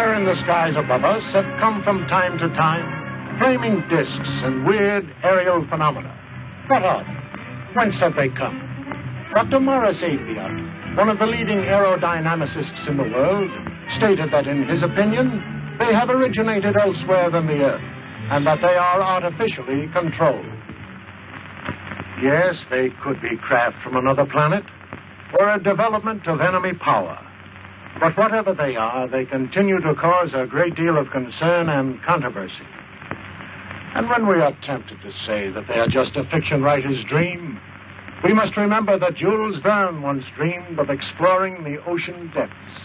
Higher in the skies above us have come from time to time flaming discs and weird aerial phenomena. What are they? Whence have they come? Dr. Morris Apiot, one of the leading aerodynamicists in the world, stated that in his opinion, they have originated elsewhere than the Earth, and that they are artificially controlled. Yes, they could be craft from another planet, or a development of enemy power. But whatever they are, they continue to cause a great deal of concern and controversy. And when we are tempted to say that they are just a fiction writer's dream, we must remember that Jules Verne once dreamed of exploring the ocean depths.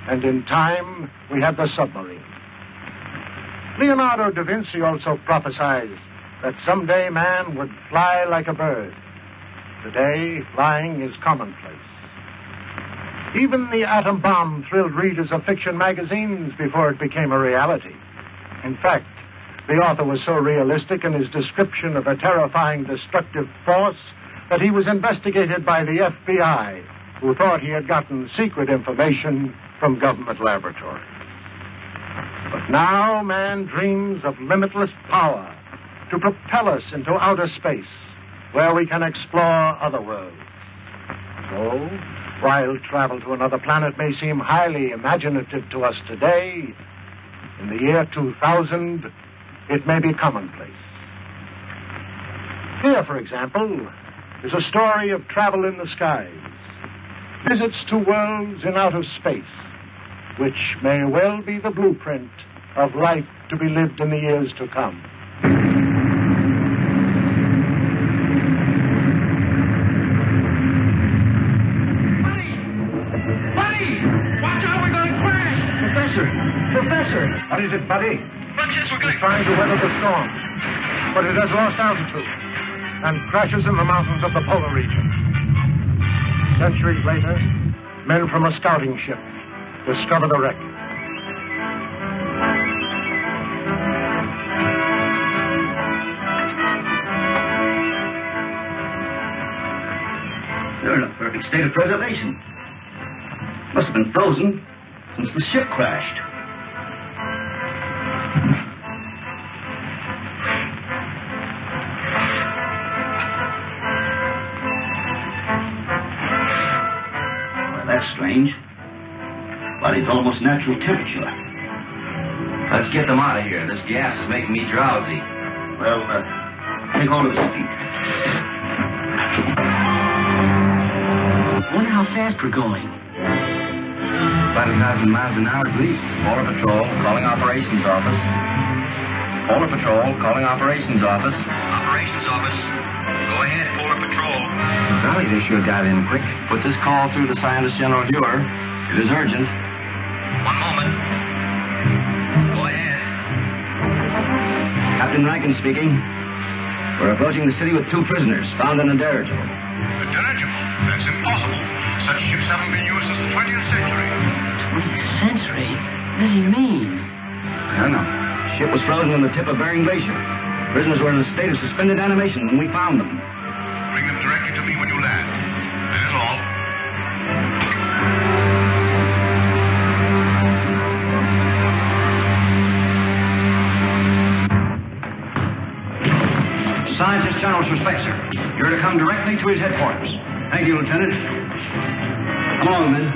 And in time, we had the submarine. Leonardo da Vinci also prophesied that someday man would fly like a bird. Today, flying is commonplace. Even the atom bomb thrilled readers of fiction magazines before it became a reality. In fact, the author was so realistic in his description of a terrifying destructive force that he was investigated by the FBI, who thought he had gotten secret information from government laboratories. But now man dreams of limitless power to propel us into outer space, where we can explore other worlds. So, while travel to another planet may seem highly imaginative to us today, in the year 2000, it may be commonplace. Here, for example, is a story of travel in the skies, visits to worlds in outer space, which may well be the blueprint of life to be lived in the years to come. Professor! What is it, Buddy? Look, says we're going... It's trying to weather the storm, but it has lost altitude and crashes in the mountains of the polar region. Centuries later, men from a scouting ship discover the wreck. They're in a perfect state of preservation. Must have been frozen since the ship crashed. Well, that's strange. Body's almost natural temperature. Let's get them out of here. This gas is making me drowsy. Well, take hold of his feet. Wonder how fast we're going. About 1,000 miles an hour at least. Polar Patrol, calling Operations Office. Polar Patrol, calling Operations Office. Operations Office. Go ahead, Polar Patrol. Golly, they sure got in quick. Put this call through to Scientist General Huer. It is urgent. One moment. Go ahead. Captain Rankin speaking. We're approaching the city with 2 prisoners, found in a dirigible. A dirigible? That's impossible. Such ships haven't been used since the 20th century. 20th century? What does he mean? I don't know. Ship was frozen on the tip of Bering Glacier. Prisoners were in a state of suspended animation when we found them. Bring them directly to me when you land. That is all. Scientist General's respect, sir. You're to come directly to his headquarters. Thank you, Lieutenant. Come along, men.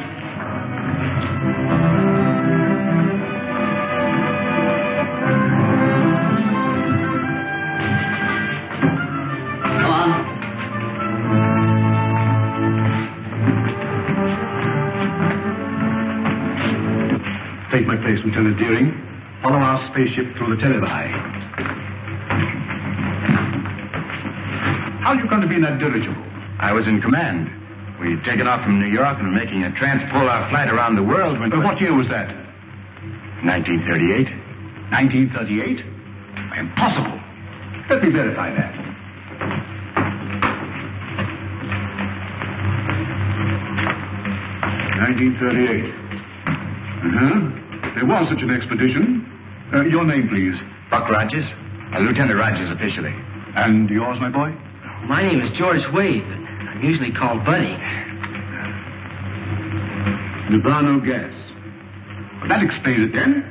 Come on. Take my place, Lieutenant Deering. Follow our spaceship through the Televi. How are you going to be in that dirigible? I was in command. We'd taken off from New York and were making a transpolar flight around the world when... What year was that? 1938. 1938? Impossible. Let me verify that. (1938). There was such an expedition. Your name, please. Buck Rogers. Lieutenant Rogers officially. And yours, my boy? My name is George Wade, but I'm usually called Buddy. Nirvana gas. That explains it then.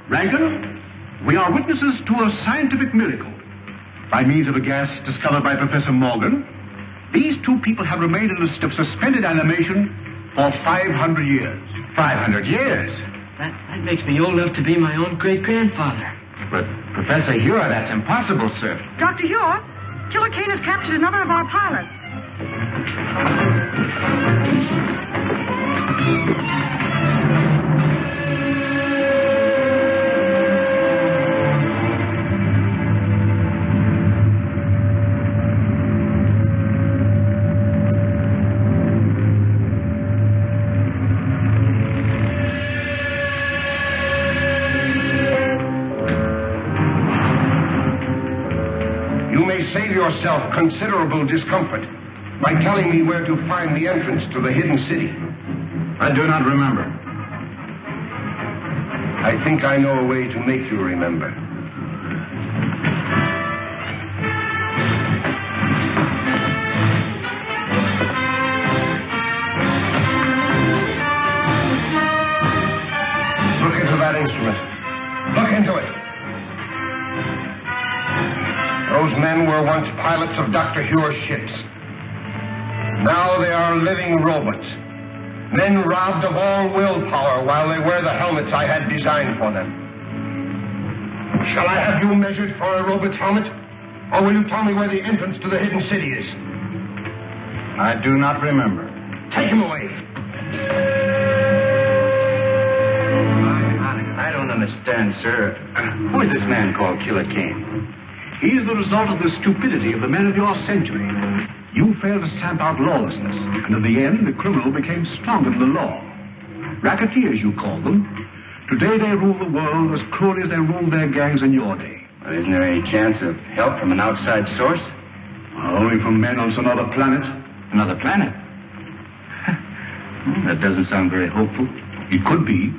Rankin, we are witnesses to a scientific miracle. By means of a gas discovered by Professor Morgan, these two people have remained in a state of suspended animation for 500 years. 500 years? That makes me old enough to be my own great-grandfather. But, Professor Huer, that's impossible, sir. Dr. Huer, Killer Kane has captured another of our pilots. Save yourself considerable discomfort by telling me where to find the entrance to the hidden city. I do not remember. I think I know a way to make you remember. Look into that instrument. Look into it. Those men were once pilots of Dr. Huer's ships. Now they are living robots. Men robbed of all willpower while they wear the helmets I had designed for them. Shall I have you measured for a robot's helmet? Or will you tell me where the entrance to the hidden city is? I do not remember. Take him away. I don't understand, sir. Who is this man called Killer Kane? He is the result of the stupidity of the men of your century. You failed to stamp out lawlessness, and in the end, the criminal became stronger than the law. Racketeers, you call them. Today, they rule the world as cruelly as they ruled their gangs in your day. Well, isn't there any chance of help from an outside source? Only from men on some other planet. Another planet? That doesn't sound very hopeful. It could be,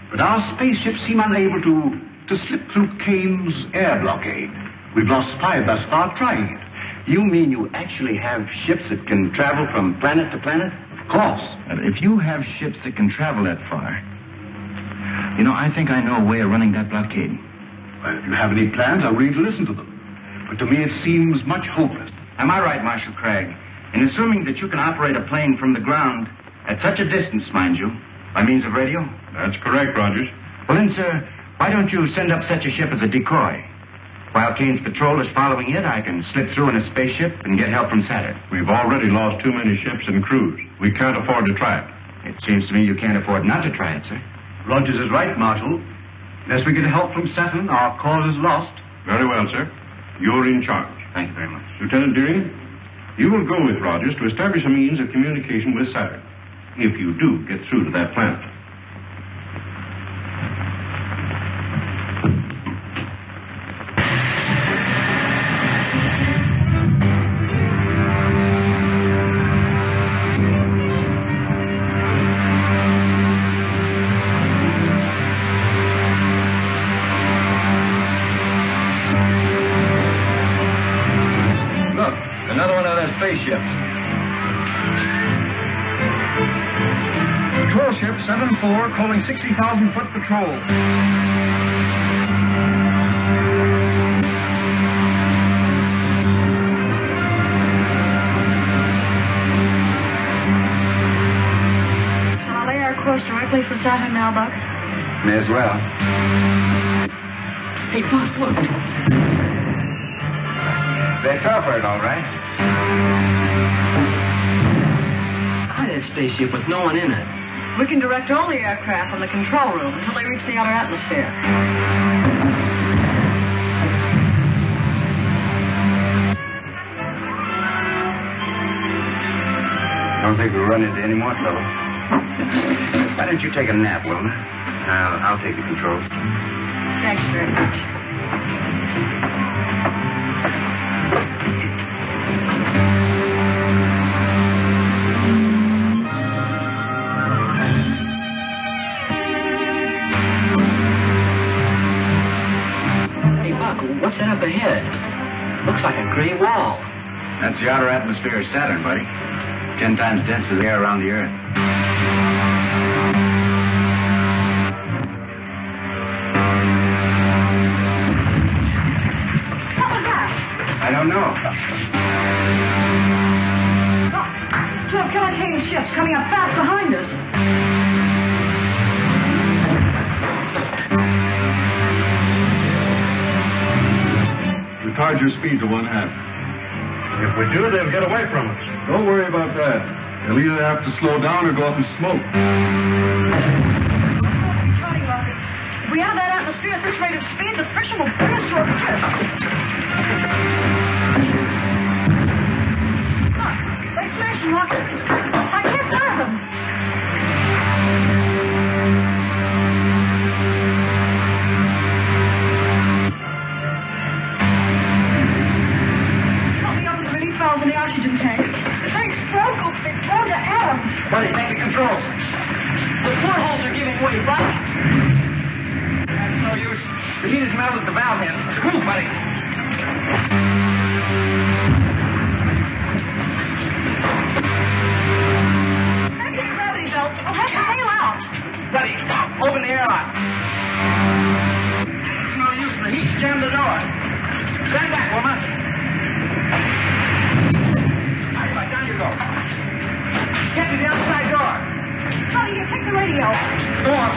but our spaceships seem unable to slip through Kane's air blockade. We've lost 5 thus far trying it. You mean you actually have ships that can travel from planet to planet? Of course. And if you have ships that can travel that far, you know, I think I know a way of running that blockade. Well, if you have any plans, I'll ready to listen to them. But to me, it seems much hopeless. Am I right, Marshal Cragg, in assuming that you can operate a plane from the ground at such a distance, mind you, by means of radio? That's correct, Rogers. Well, then, sir, why don't you send up such a ship as a decoy? While Kane's patrol is following it, I can slip through in a spaceship and get help from Saturn. We've already lost too many ships and crews. We can't afford to try it. It seems to me you can't afford not to try it, sir. Rogers is right, Marshal. Unless we get help from Saturn, our cause is lost. Very well, sir. You're in charge. Thank you very much. Lieutenant Deering, you will go with Rogers to establish a means of communication with Saturn, if you do get through to that planet. Spaceships. Patrol ship 7-4 calling 60,000 foot patrol. Shall I lay our course directly for Saturn now, Buck? May as well. Hey, Buck, look. They fell for it, all right. Hi, that spaceship with no one in it. We can direct all the aircraft from the control room until they reach the outer atmosphere. I don't think we'll run into any more trouble. Why don't you take a nap, Wilma? I'll take the controls. Thanks very much. What's that up ahead? Looks like a gray wall. That's the outer atmosphere of Saturn, buddy. It's 10 times denser than the air around the Earth. don't know. Look, two of Killer Kane's ships coming up fast behind us. Retard your speed to 1/2. If we do, they'll get away from us. Don't worry about that. They'll either have to slow down or go up in smoke. Retarding rockets. If we enter that atmosphere at this rate of speed, the friction will bring us to a kiss. Look, they're smashing rockets. I can't fire them. In the oxygen tanks. If they explode, we'll be blown to atoms. Buddy, take the controls. The portholes are giving way, Buck. That's no use. The heat has melted the valve head. Let's move, buddy. Anti-gravity belts will have to bail out. Buddy, open the airlock. It's no use. The heat's jammed the door. Stand back, Wilma. Down you go. Get to the outside door. Buddy, you take the radio. Go on.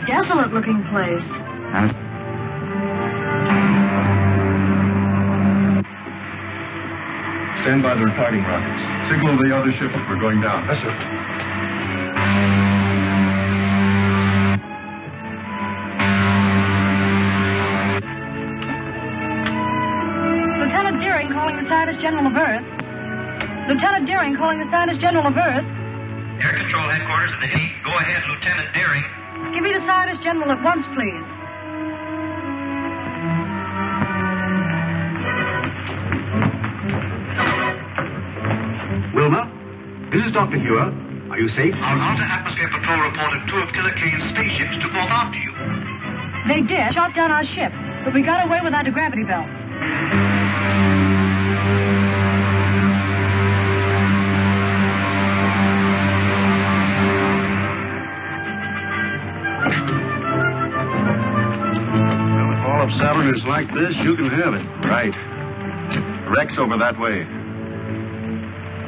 Desolate-looking place. Stand by the retarding rockets. Signal the other ship if we're going down. Yes, sir. Lieutenant Deering calling the Scientist General of Earth. Lieutenant Deering calling the Scientist General of Earth. Air Control Headquarters in the Navy. Go ahead, Lieutenant Deering. Give me the Scientist General at once, please. Wilma, this is Dr. Huer. Are you safe? Our Outer Atmosphere Patrol reported two of Killer Kane's spaceships took off after you. They did. Shot down our ship, but we got away with anti-gravity belts. If Saturn is like this, you can have it. Right. Wreck's over that way.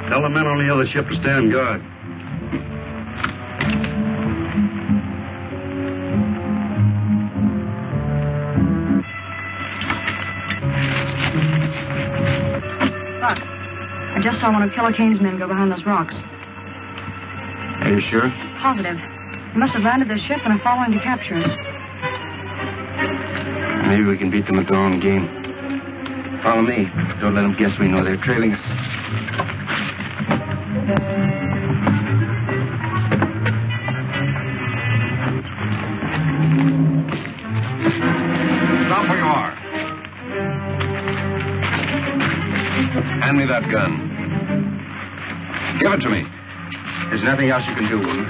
Tell the men on the other ship to stand guard. Buck, I just saw one of Killer Kane's men go behind those rocks. Are you sure? Positive. They must have landed their ship and are following to capture us. Maybe we can beat them at their own game. Follow me. Don't let them guess we know they're trailing us. Stop where you are. Hand me that gun. Give it to me. There's nothing else you can do, Wilma.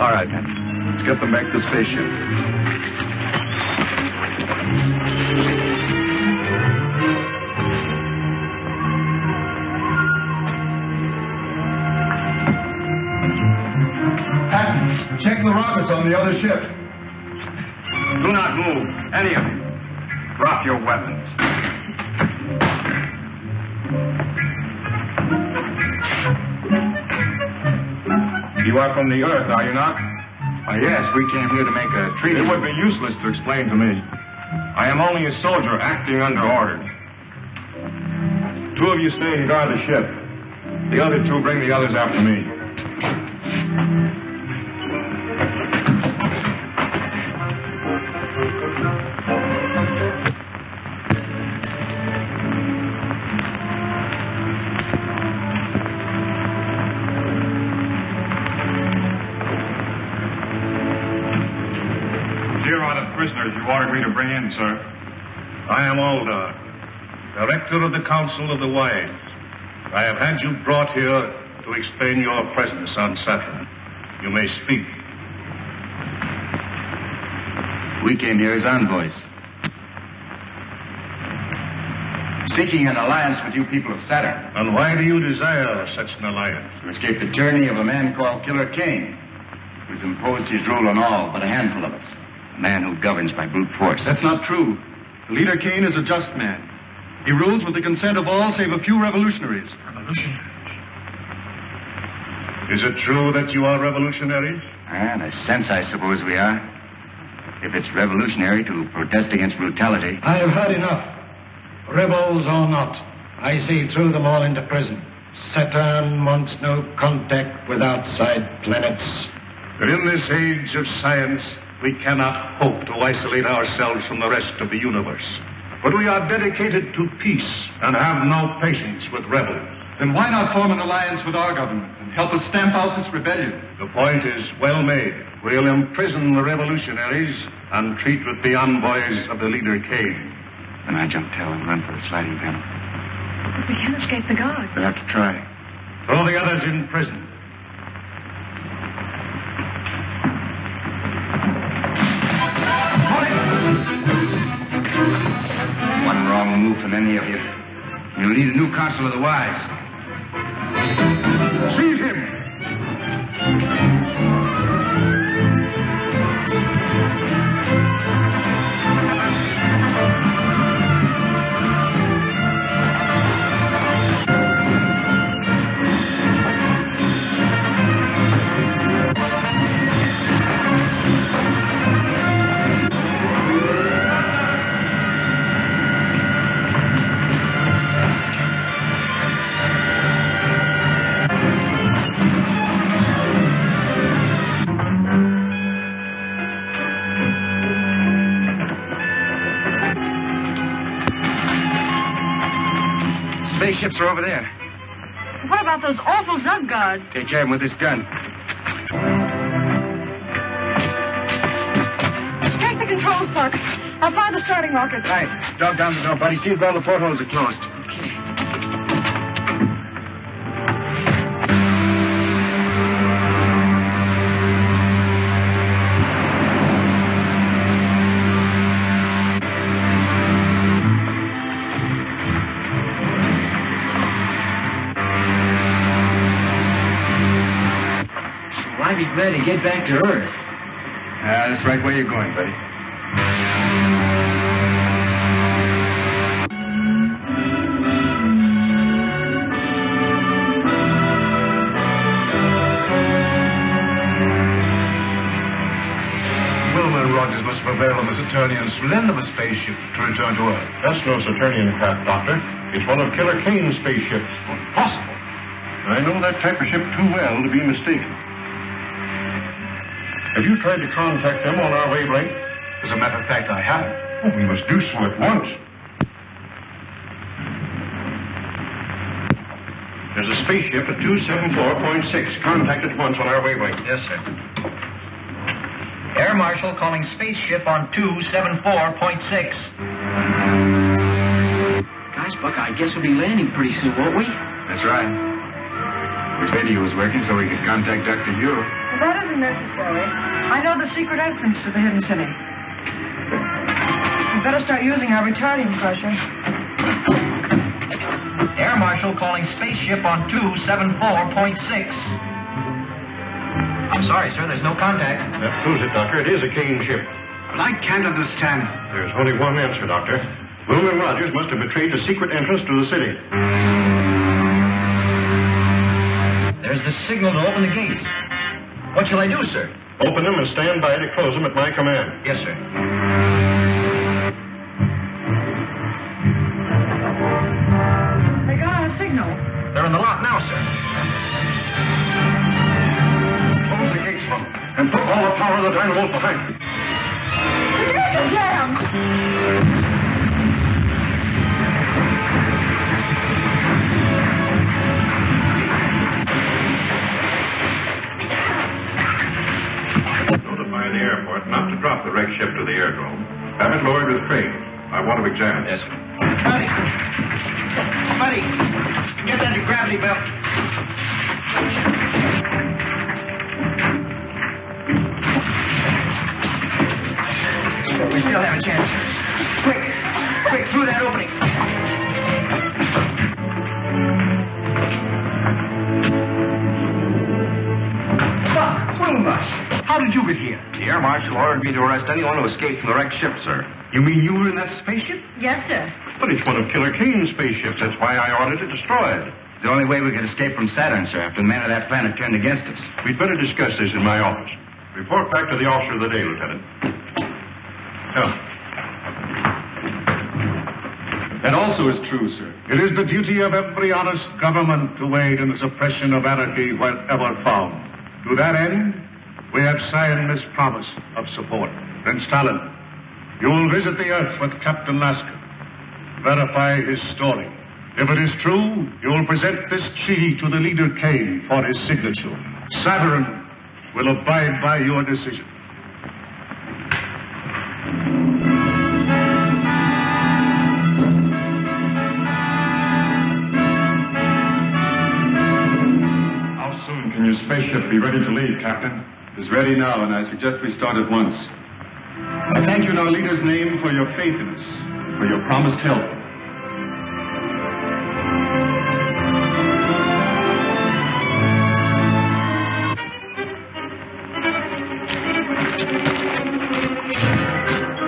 All right, then. Let's get them back to the spaceship. Patton, check the rockets on the other ship. Do not move, any of you. Drop your weapons. You are from the Earth, are you not? Yes, we came here to make a treaty. It would be useless to explain to me. I am only a soldier acting under order. Two of you stay and guard the ship. The other two bring the others after me. me to bring in, sir? I am Alder, Director of the Council of the Wise. I have had you brought here to explain your presence on Saturn. You may speak. We came here as envoys, seeking an alliance with you people of Saturn. And why do you desire such an alliance? To escape the tyranny of a man called Killer Kane, who's imposed his rule on all but a handful of us. A man who governs by brute force. That's not true. The leader Kane is a just man. He rules with the consent of all save a few revolutionaries. Revolutionaries? Is it true that you are revolutionaries? In a sense, I suppose we are. If it's revolutionary to protest against brutality. I have had enough. Rebels or not, I see through them all into prison. Saturn wants no contact with outside planets. But in this age of science, we cannot hope to isolate ourselves from the rest of the universe. But we are dedicated to peace and have no patience with rebels. Then why not form an alliance with our government and help us stamp out this rebellion? The point is well made. We'll imprison the revolutionaries and treat with the envoys of the leader Kane. Then I jump tail and run for the sliding panel. But we can't escape the guards. We'll have to try. Throw the others in prison. One wrong move from any of you, you'll need a new Council of the Wise. Seize him! Spaceships are over there. What about those awful Zug guards? Take care of them with this gun. Take the controls, Buck. I'll fire the starting rocket. Right. Drop down the door, buddy. See if all the portholes are closed. Okay. I'd be glad to get back to Earth. That's right where you're going, buddy. Wilma and Rogers must prevail on the Saturnians to lend them a spaceship to return to Earth. That's no Saturnian craft, Doctor. It's one of Killer Kane's spaceships. Impossible. I know that type of ship too well to be mistaken. Have you tried to contact them on our wavelength? As a matter of fact, I haven't. Oh, we must do so at once. There's a spaceship at 274.6. Contact at once on our wavelength. Yes, sir. Air Marshal calling spaceship on 274.6. Gosh, Buck, I guess we'll be landing pretty soon, won't we? That's right. Wish radio was working so we could contact Dr. Huer. Well, that isn't necessary. I know the secret entrance to the hidden city. We better start using our retarding pressure. Air Marshal calling spaceship on 274.6. I'm sorry, sir. There's no contact. That proves it, Doctor. It is a Kane ship. But I can't understand. There's only one answer, Doctor. Wilma and Rogers must have betrayed the secret entrance to the city. There's the signal to open the gates. What shall I do, sir? Open them and stand by to close them at my command. Yes, sir. They got our signal. They're in the lock now, sir. Close the gates, Mom, and put all the power of the dynamos behind. The gates are jammed. Notify the airport not to drop the wrecked ship to the airdrome. Have it lowered with crane. I want to examine it. Yes, sir. Buddy, get that gravity belt. We still have a chance. Quick, through that opening. Wilma, how did you get here? The Air Marshal ordered me to arrest anyone who escaped from the wrecked ship, sir. You mean you were in that spaceship? Yes, sir. But it's one of Killer Kane's spaceships. That's why I ordered it destroyed. The only way we could escape from Saturn, sir, after the men of that planet turned against us. We'd better discuss this in my office. Report back to the officer of the day, Lieutenant. Come. That also is true, sir. It is the duty of every honest government to aid in the suppression of anarchy wherever found. To that end, we have signed this promise of support. Prince Talon, you will visit the Earth with Captain Lasker. Verify his story. If it is true, you will present this treaty to the leader Kane for his signature. Saturn will abide by your decision. How soon can your spaceship be ready to leave, Captain? It's ready now, and I suggest we start at once. I thank you in our leader's name for your faith in us, for your promised help.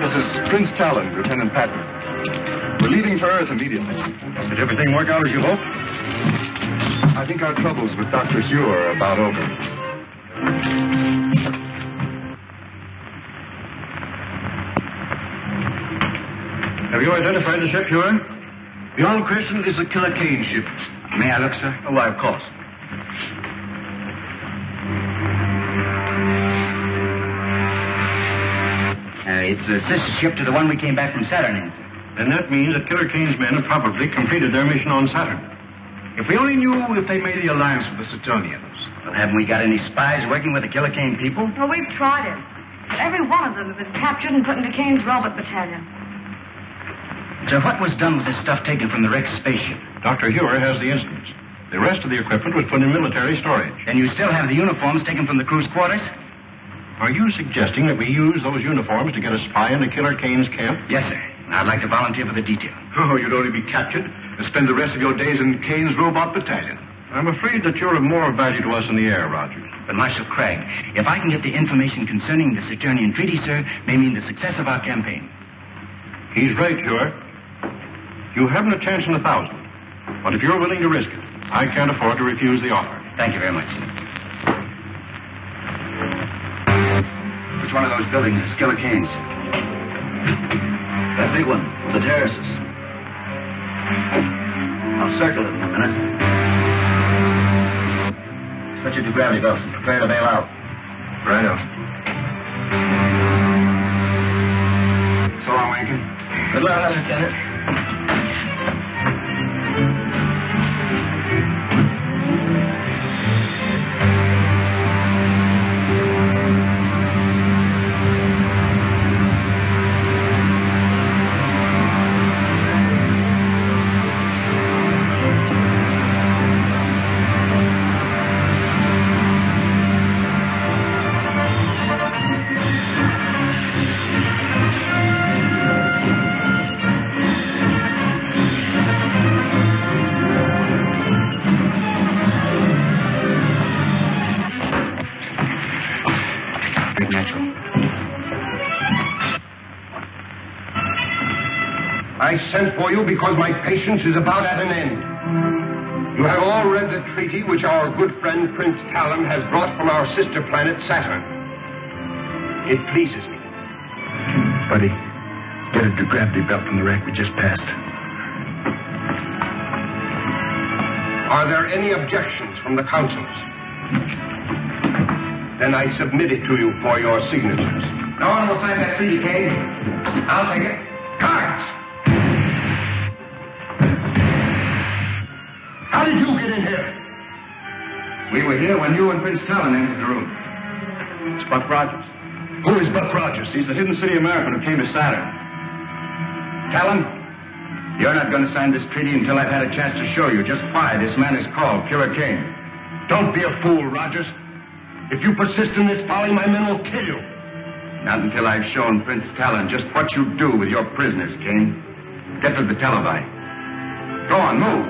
This is Prince Talon, Lieutenant Patton. We're leaving for Earth immediately. Did everything work out as you hoped? I think our troubles with Dr. Huer are about over. Have you identified the ship, Huer? Beyond question, it is a Killer Kane ship. May I look, sir? Oh, why, of course. It's a sister ship to the one we came back from Saturn in, sir. Then that means that Killer Kane's men have probably completed their mission on Saturn. If we only knew if they made the alliance with the Saturnians. Well, haven't we got any spies working with the Killer Kane people? Well, we've tried it. But every one of them has been captured and put into Kane's robot battalion. Sir, what was done with the stuff taken from the wrecked spaceship? Dr. Huer has the instruments. The rest of the equipment was put in military storage. And you still have the uniforms taken from the crew's quarters? Are you suggesting that we use those uniforms to get a spy into Killer Kane's camp? Yes, sir. I'd like to volunteer for the detail. Oh, you'd only be captured and spend the rest of your days in Kane's robot battalion. I'm afraid that you're of more value to us in the air, Rogers. But Marshal Cragg, if I can get the information concerning the Saturnian treaty, sir, may mean the success of our campaign. He's right, Huer. You haven't a chance in 1,000. But if you're willing to risk it, I can't afford to refuse the offer. Thank you very much, sir. Which one of those buildings is Killer Kane's? That big one, the terraces. I'll circle it in a minute. Switch it to gravity belts and prepare to bail out. Righto. So long, Lincoln. Good luck, Lieutenant. I sent for you because my patience is about at an end. You have all read the treaty which our good friend Prince Talon has brought from our sister planet Saturn. It pleases me. Buddy, get a gravity belt from the wreck we just passed. Are there any objections from the councils? Then I submit it to you for your signatures. No one will sign that treaty, Kane. I'll take it. Guards! How did you get in here? We were here when you and Prince Talon entered the room. It's Buck Rogers. Who is Buck Rogers? He's the hidden city American who came to Saturn. Talon, you're not going to sign this treaty until I've had a chance to show you just why this man is called Killer Kane. Don't be a fool, Rogers. If you persist in this folly, my men will kill you. Not until I've shown Prince Talon just what you do with your prisoners, Kane. Get to the televi. Go on, move.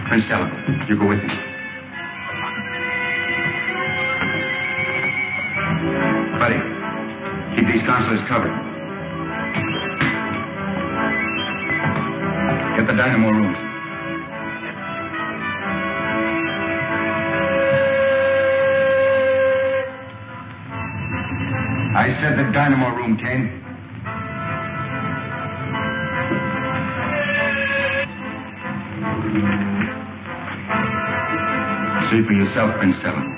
Prince Talon, you go with me. Buddy, keep these consuls covered. Get the dynamo room. I said the dynamo room, Kane. See for yourself, Prince Talon.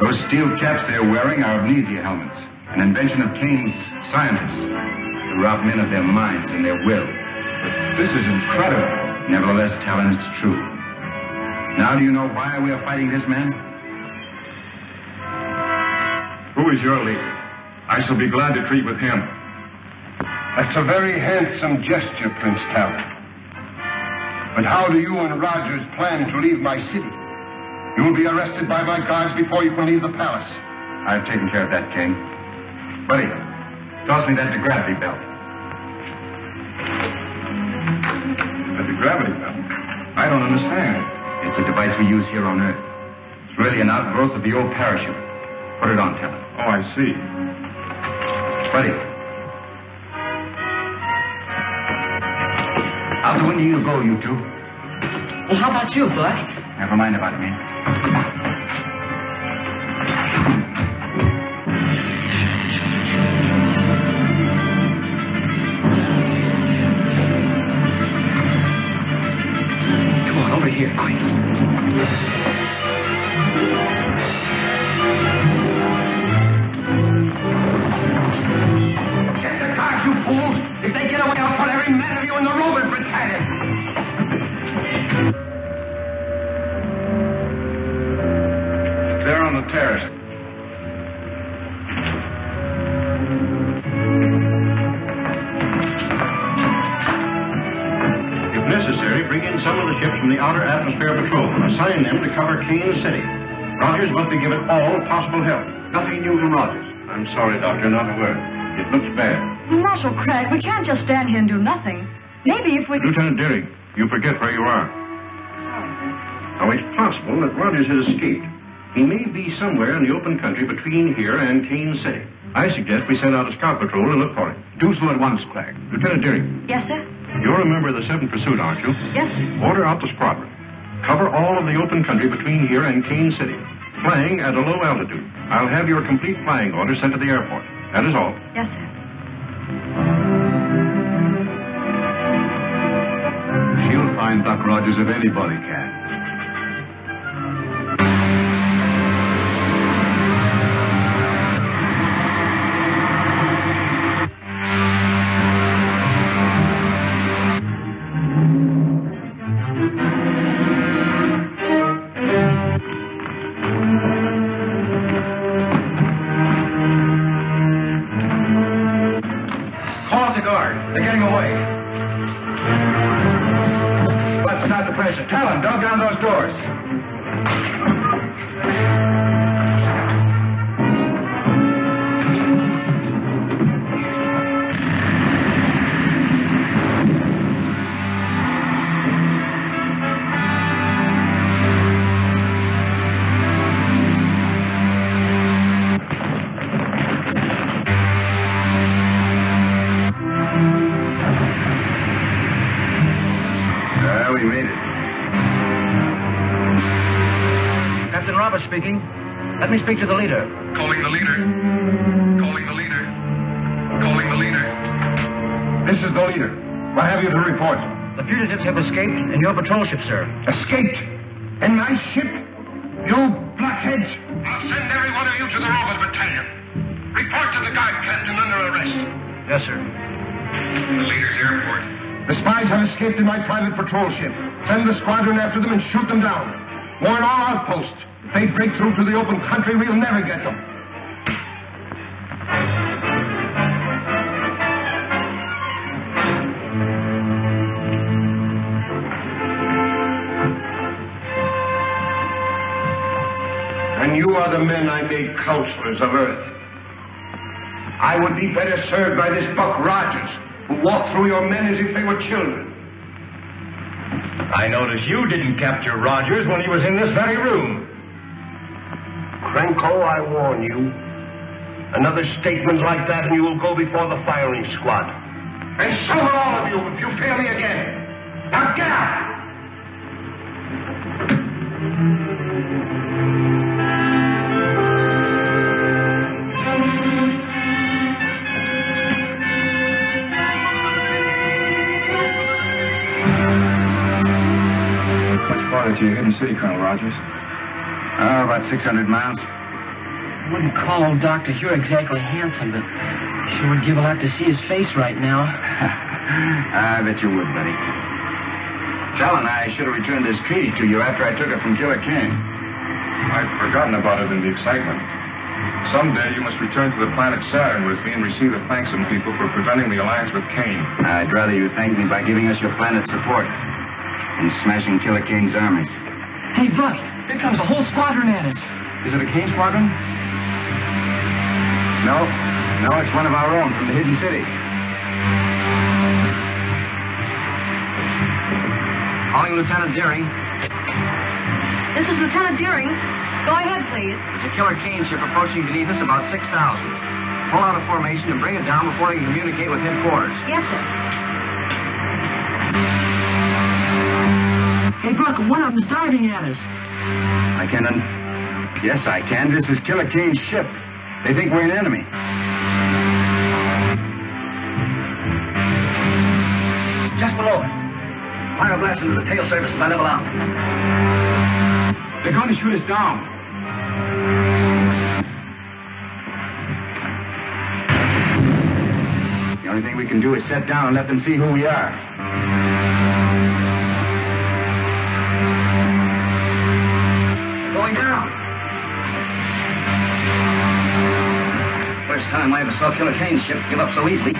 Those steel caps they're wearing are amnesia helmets, an invention of Kane's scientists to rob men of their minds and their will. But this is incredible. Nevertheless, Talon, it's true. Now do you know why we are fighting this man? Who is your leader? I shall be glad to treat with him. That's a very handsome gesture, Prince Talon. But how do you and Rogers plan to leave my city? You will be arrested by my guards before you can leave the palace. I've taken care of that, King. Buddy, toss me that gravity belt. The gravity belt? I don't understand. It's a device we use here on Earth. It's really an outgrowth of the old parachute. Put it on, Talon. Oh, I see. Buddy. Out the window you go, you two. Well, how about you, Buck? Never mind about me. Come on, over here, quick. Get the cars, you fools! If they get away, I'll put every man of you in the robot battalion! They're on the terrace. If necessary, bring in some of the ships from the Outer Atmosphere Patrol. Assign them to cover Kane City. Rogers must be given all possible help. Nothing new from Rogers. I'm sorry, Doctor, not a word. It looks bad. Marshal Cragg, we can't just stand here and do nothing. Maybe if we... Lieutenant Deering, you forget where you are. Now, it's possible that Rogers has escaped. He may be somewhere in the open country between here and Kane City. I suggest we send out a scout patrol and look for him. Do so at once, Cragg. Lieutenant Deering. Yes, sir? You're a member of the 7th Pursuit, aren't you? Yes, sir. Order out the squadron. Cover all of the open country between here and Kane City. Flying at a low altitude. I'll have your complete flying order sent to the airport. That is all. Yes, sir. She'll find Buck Rogers if anybody can. Talon, dog down those doors. We made it. Captain Roberts speaking. Let me speak to the leader. Calling the leader. Calling the leader. Calling the leader. This is the leader. What have you to report? The fugitives have escaped in your patrol ship, sir. Escaped? In my ship? You blockheads! I'll send every one of you to the robot battalion. Report to the guard captain under arrest. Yes, sir. The leader's airport. The spies have escaped in my private patrol ship. Send the squadron after them and shoot them down. Warn all outposts. If they break through to the open country, we'll never get them. are the men I made counselors of Earth. I would be better served by this Buck Rogers, who walked through your men as if they were children. I notice you didn't capture Rogers when he was in this very room. Krenko, I warn you. Another statement like that and you will go before the firing squad. And so will all of you if you fail me again. Now get out! To your hidden city, Colonel Rogers? Oh, about 600 miles. I wouldn't call old Dr. Huer exactly handsome, but sure would give a lot to see his face right now. I bet you would, buddy. Talon, I should have returned this treaty to you after I took it from Killer Kane. I'd forgotten about it in the excitement. Someday you must return to the planet Saturn with me and receive the thanks of people for preventing the alliance with Kane. I'd rather you thank me by giving us your planet's support and smashing Killer Kane's armies. Hey, Buck, here comes a whole squadron at us. Is it a Kane squadron? No, it's one of our own from the hidden city. Calling Lieutenant Deering. This is Lieutenant Deering. Go ahead, please. There's a Killer Kane ship approaching beneath us about 6,000. Pull out a formation and bring it down before they can communicate with headquarters. Yes, sir. Hey, Buck, one of them's diving at us. Yes, I can. This is Killer Kane's ship. They think we're an enemy. Just below it. Fire a blast into the tail surface as I level out. They're going to shoot us down. The only thing we can do is set down and let them see who we are. Going down. First time I ever saw Killer Kane's ship give up so easily.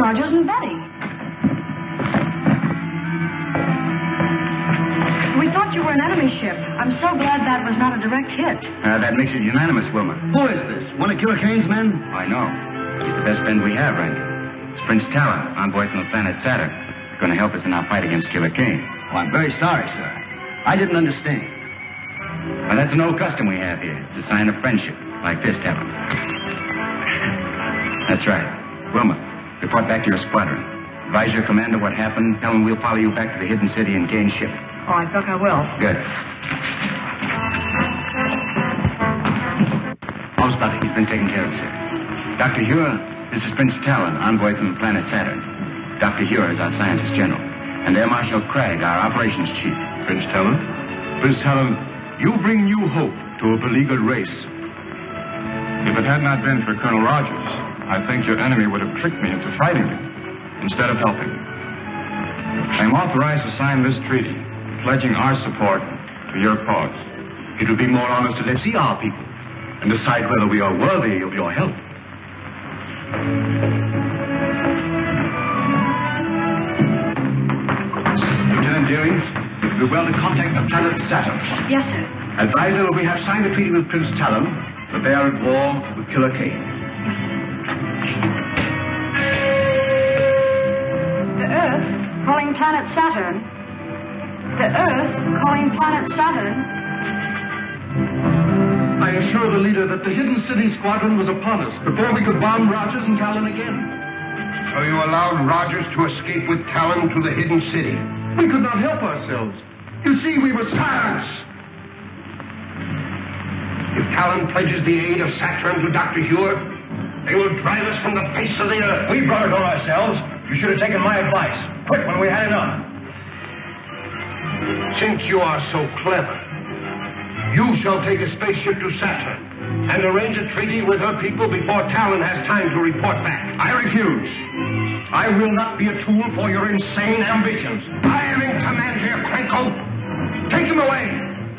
Rogers and Betty. We thought you were an enemy ship. I'm so glad that was not a direct hit. That makes it unanimous, Wilma. Who is this? One of Killer Kane's men? I know. He's the best friend we have, Randy. It's Prince Talon, envoy from the planet Saturn. Going to help us in our fight against Killer Kane. Oh, I'm very sorry, sir. I didn't understand. Well, that's an old custom we have here. It's a sign of friendship, like this, Talon. That's right. Wilma, report back to your squadron. Advise your commander what happened. Tell him we'll follow you back to the hidden city and Kane's ship. Oh, I think I will. Good. How's Betty? He's been taken care of, sir. Dr. Huer, this is Prince Talon, envoy from the planet Saturn. Dr. Huer is our scientist general. And Air Marshal Cragg, our operations chief. Prince Talon? Prince Talon, you bring new hope to a beleaguered race. If it had not been for Colonel Rogers, I think your enemy would have tricked me into fighting me instead of helping. I am authorized to sign this treaty, pledging our support to your cause. It will be more honest to let see our people and decide whether we are worthy of your help. Lieutenant Deering, it would be well to contact the planet Saturn. Yes, sir. Advise them that we have signed a treaty with Prince Talon, that they are at war with Killer Kane. The Earth calling planet Saturn. The Earth calling planet Saturn. I assure the leader that the hidden city squadron was upon us before we could bomb Rogers and Talon again. So you allowed Rogers to escape with Talon to the hidden city? We could not help ourselves. You see, we were silence. If Talon pledges the aid of Saturn to Dr. Huer, they will drive us from the face of the earth. We brought it on ourselves. You should have taken my advice. Quit when we had enough. Since you are so clever, you shall take a spaceship to Saturn and arrange a treaty with her people before Talon has time to report back. I refuse. I will not be a tool for your insane ambitions. I am in command here, Krenko. Take him away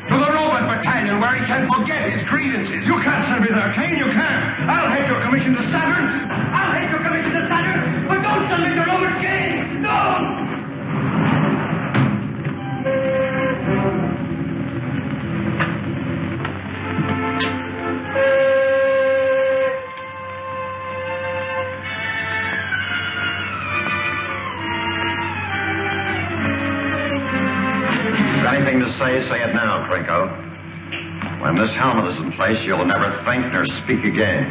to the robot battalion where he can forget his grievances. You can't send me there, Kane. You can't. I'll head your commission to Saturn. I'll head your commission to Saturn, but don't send me to Robert's Kane. No! Anything to say it now, Krenko. When this helmet is in place, you'll never think nor speak again.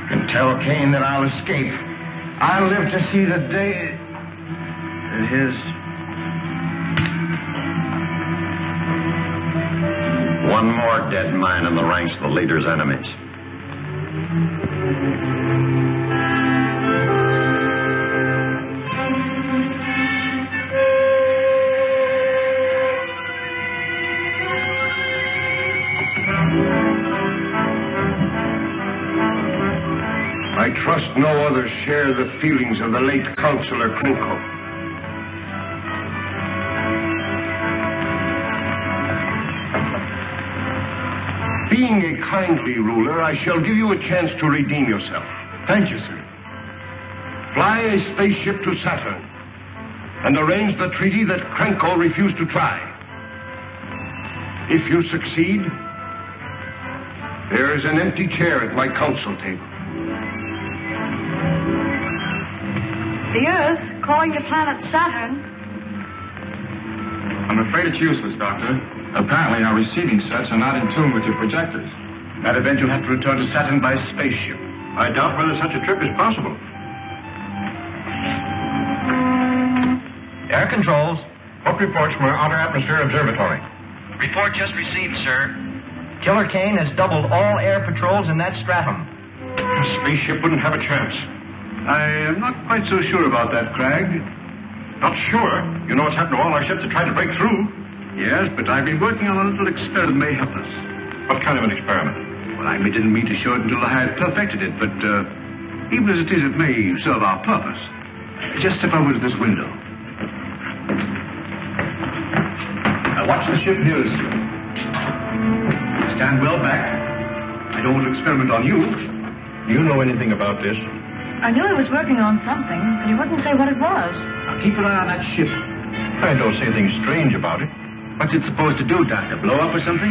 You can tell Kane that I'll escape. I'll live to see the day that his... One more dead man in the ranks of the leader's enemies. I trust no others share the feelings of the late Councilor Krenko. Being a kindly ruler, I shall give you a chance to redeem yourself. Thank you, sir. Fly a spaceship to Saturn and arrange the treaty that Krenko refused to try. If you succeed, there is an empty chair at my council table. The Earth calling the planet Saturn. I'm afraid it's useless, Doctor. Apparently our receiving sets are not in tune with your projectors. In that event, you'll have to return to Saturn by spaceship. I doubt whether such a trip is possible. Air controls. What reports from our outer atmosphere observatory? Report just received, sir. Killer Kane has doubled all air patrols in that stratum. A spaceship wouldn't have a chance. I am not quite so sure about that, Cragg. Not sure? You know what's happened to all our ships that tried to break through. Yes, but I've been working on a little experiment that may help us. What kind of an experiment? Well, I didn't mean to show it until I had perfected it, but even as it is, it may serve our purpose. Just step over to this window. Now watch the ship nearest you. Stand well back. I don't want to experiment on you. Do you know anything about this? I knew he was working on something, but he wouldn't say what it was. Now keep an eye on that ship. I don't see anything strange about it. What's it supposed to do, Doctor? Blow up or something?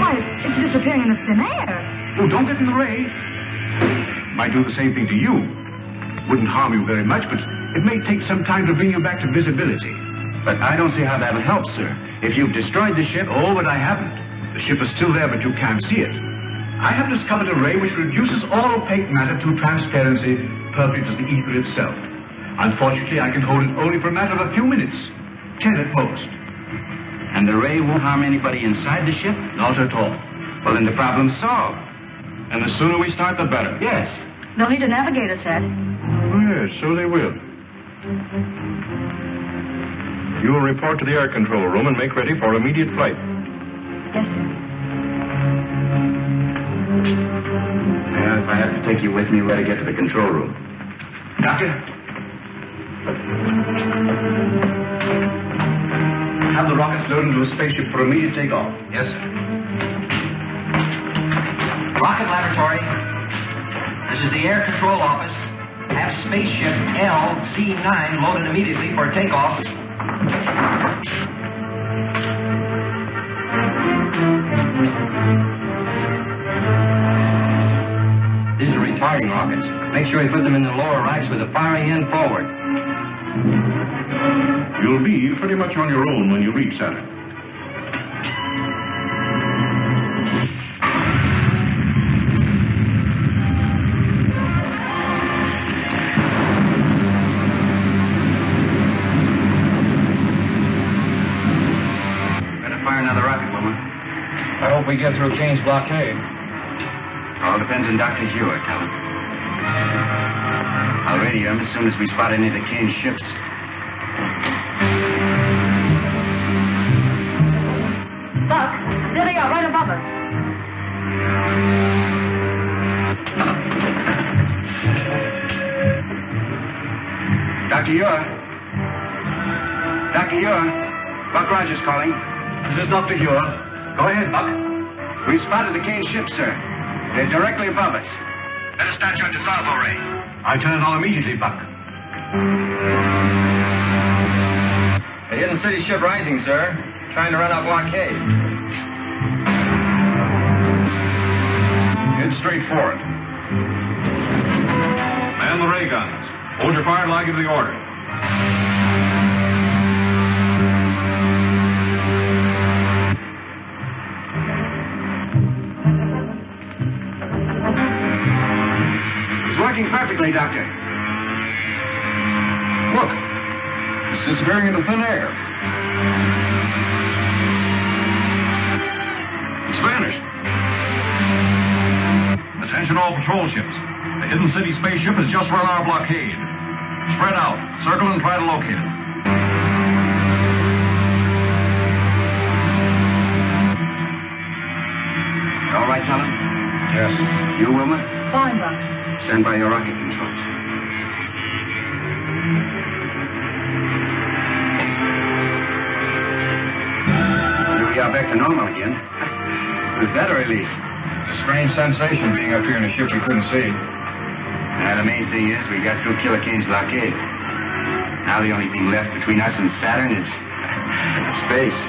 Why, it's disappearing in the thin air. Oh, don't get in the ray. Might do the same thing to you. Wouldn't harm you very much, but it may take some time to bring you back to visibility. But I don't see how that'll help, sir. If you've destroyed the ship... Oh, but I haven't. The ship is still there, but you can't see it. I have discovered a ray which reduces all opaque matter to transparency, perfect as the ether itself. Unfortunately, I can hold it only for a matter of a few minutes. 10 at most. And the ray won't harm anybody inside the ship? Not at all. Well, then the problem's solved. And the sooner we start, the better. Yes. They'll need a navigator set. Oh, yes, so they will. You will report to the air control room and make ready for immediate flight. Yes, sir. Well, if I have to take you with me, we better get to the control room. Doctor? Have the rockets loaded into a spaceship for immediate takeoff. Yes, sir. Rocket laboratory. This is the air control office. Have spaceship LC-9 loaded immediately for takeoff. These are retarding rockets. Make sure you put them in the lower racks with the firing end forward. You'll be pretty much on your own when you reach Saturn. Better fire another rocket, Wilma. I hope we get through Kane's blockade. All depends on Dr. Huer, Talon. I'll radio him as soon as we spot any of the Kane ships. Dr. Huer. Buck Rogers calling. This is Dr. Huer. Go ahead, Buck. We spotted the Kane ship, sir. They're directly above us. Let us start your dissolvo ray. I turn it on immediately, Buck. The hidden city ship rising, sir. Trying to run our blockade. Head straight for it. Man the ray guns. Hold your fire till I give the order. It's working perfectly, Doctor. Look. It's disappearing into thin air. It's vanished. Attention all patrol ships. The hidden city spaceship has just run our blockade. Spread out. Circle and try to locate it. All right, Helen? Yes. You, Wilma? Fine, Buck. Stand by your rocket controls. Here we are back to normal again. Was that a relief? Strange sensation being up here in a ship we couldn't see. The main thing is we got through Killer Kane's blockade. Now the only thing left between us and Saturn is space.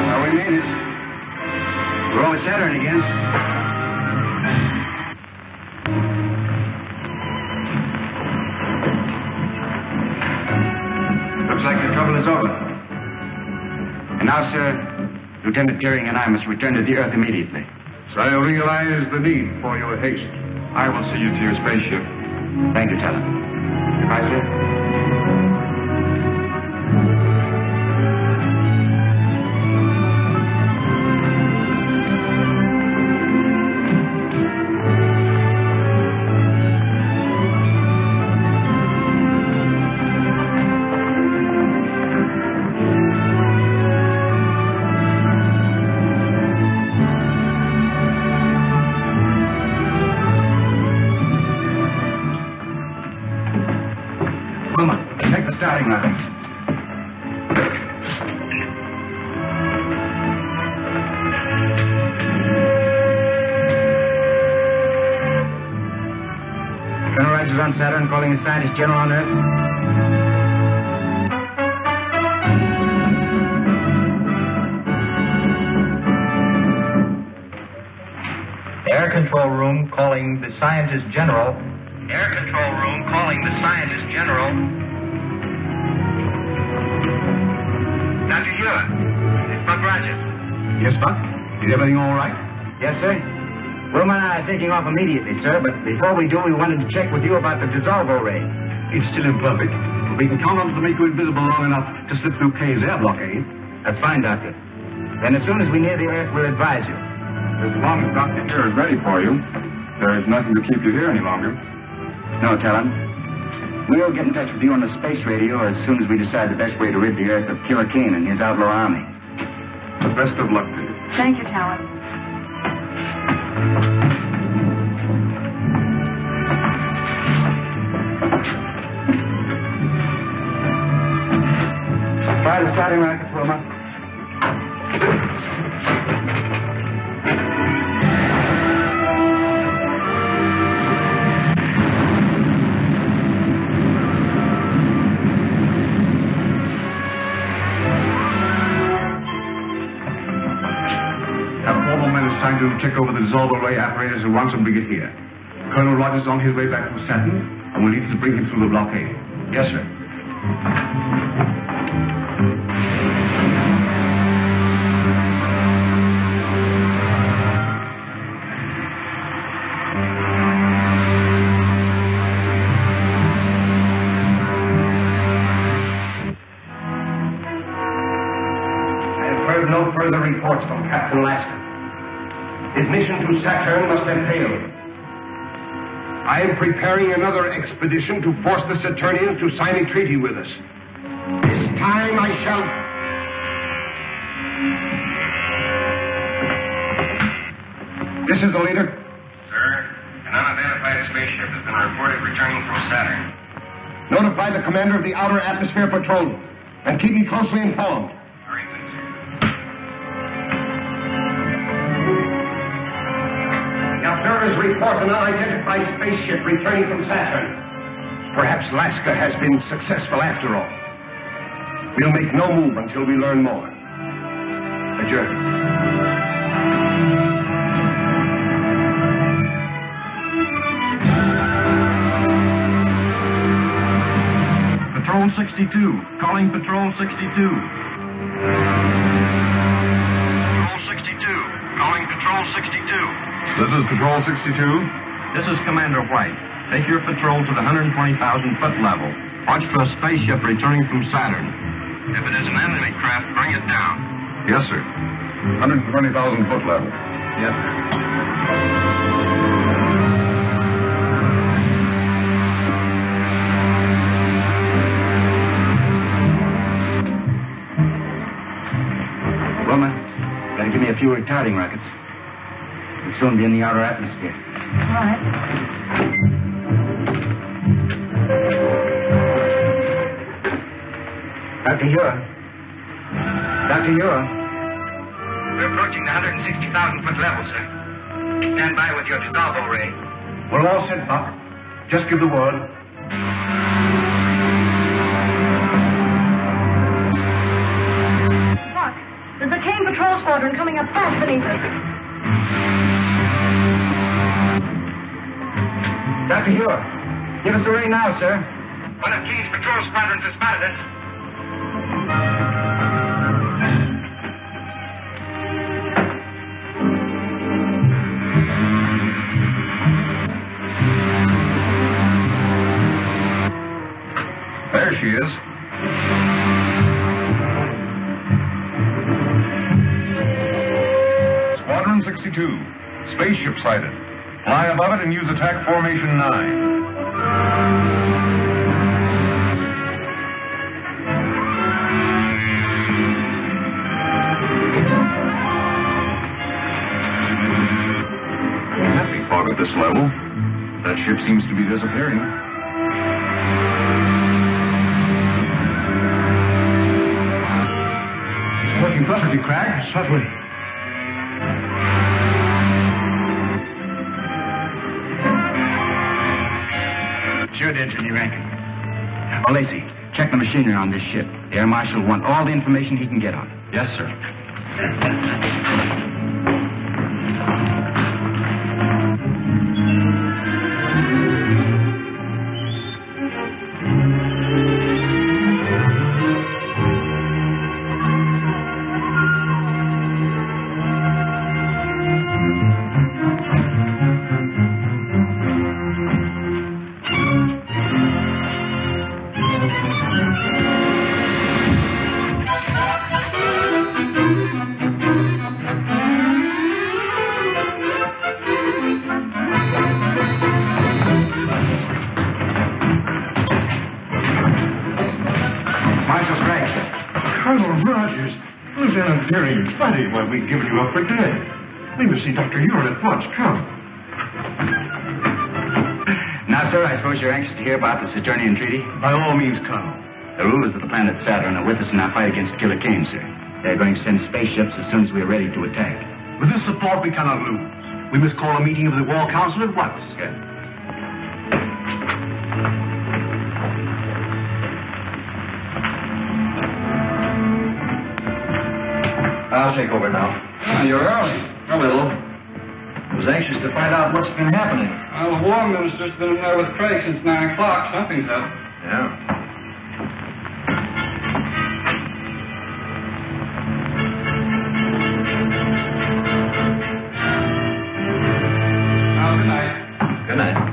Well, we made it. We're over Saturn again. Looks like the trouble is over. And now, sir, Lieutenant Deering and I must return to the Earth immediately. So I realize the need for your haste. I will see you to your spaceship. Thank you, Talon. Goodbye, sir. Wilma, check the starting lines. Colorized is on Saturn, calling the scientist general on Earth. Air control room calling the scientist general. Air control room calling the scientist general. Dr. Huer, it's Buck Rogers. Yes, Buck? Is everything all right? Yes, sir. Wilma and I are taking off immediately, sir, but before we do, we wanted to check with you about the dissolvo ray. It's still imperfect, but we can count on it to make you invisible long enough to slip through Kay's air blockade. That's fine, Doctor. Then as soon as we near the Earth, we'll advise you. As long as Dr. Huer is ready for you, there is nothing to keep you here any longer. No, Talon. We'll get in touch with you on the space radio as soon as we decide the best way to rid the Earth of Killer Kane and his outlaw army. The best of luck to you. Thank you, Talon. Try the starting rockets, Wilma. Assigned to check over the dissolver ray apparatus at once when we get here. Colonel Rogers is on his way back from Saturn, and we'll need to bring him through the blockade. Yes, sir. I have heard no further reports from Captain Lasker. His mission to Saturn must have failed. I am preparing another expedition to force the Saturnians to sign a treaty with us. This time I shall... This is the leader? Sir, an unidentified spaceship has been reported returning from Saturn. Notify the commander of the Outer Atmosphere Patrol and keep me closely informed. Very good, sir. The observers report an unidentified spaceship returning from Saturn. Perhaps Laska has been successful after all. We'll make no move until we learn more. Adjourn. Patrol 62. Calling Patrol 62. Patrol 62. Calling Patrol 62. This is Patrol 62. This is Commander White. Take your patrol to the 120,000-foot level. Watch for a spaceship returning from Saturn. If it is an enemy craft, bring it down. Yes, sir. 120,000-foot level. Yes, sir. Wilma, gotta give me a few retarding rockets. We'll soon be in the outer atmosphere. All right. Dr. Huer. Dr. Huer. We're approaching the 160,000-foot level, sir. Stand by with your dissolvo ray. We're all set, Buck. Just give the word. Buck, there's a Kane patrol squadron coming up fast beneath us. Dr. Huer, give us the ray now, sir. One of Kane's patrol squadrons has spotted us. There she is. Squadron 62. Spaceship sighted. Fly above it and use attack formation 9. Happy fog at this level. That ship seems to be disappearing. Working perfectly, Crabbe. Certainly. Sure did, Jimmy Rankin. Oh, Lacey, check the machinery on this ship. The Air Marshal will want all the information he can get on it. Yes, sir. Lieutenant Deering, buddy, why we've given you up for dead. We must see Dr. Huer at once. Come. Now, sir, I suppose you're anxious to hear about the Saturnian Treaty? By all means, Colonel. The rulers of the planet Saturn are with us in our fight against Killer Kane, sir. They're going to send spaceships as soon as we're ready to attack. With this support, we cannot lose. We must call a meeting of the War Council at once. Good. I'll take over now. You're early. A little. I was anxious to find out what's been happening. Well, the War Minister's been in there with Craig since 9 o'clock. Something's up. Yeah. Well, good night. Good night.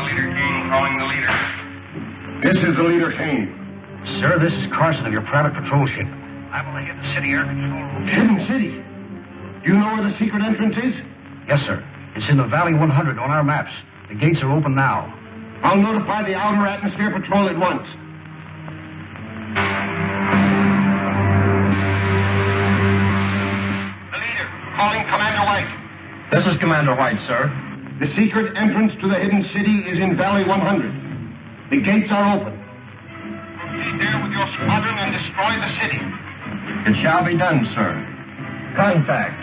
Leader Kane calling the leader. This is the Leader Kane. Sir, this is Carson of your private patrol ship. I'm on the Hidden City air control room. Hidden City? Do you know where the secret entrance is? Yes, sir. It's in the Valley 100 on our maps. The gates are open now. I'll notify the Outer Atmosphere Patrol at once. The leader, calling Commander White. This is Commander White, sir. The secret entrance to the Hidden City is in Valley 100. The gates are open. Be there with your squadron and destroy the city. It shall be done, sir. Contact.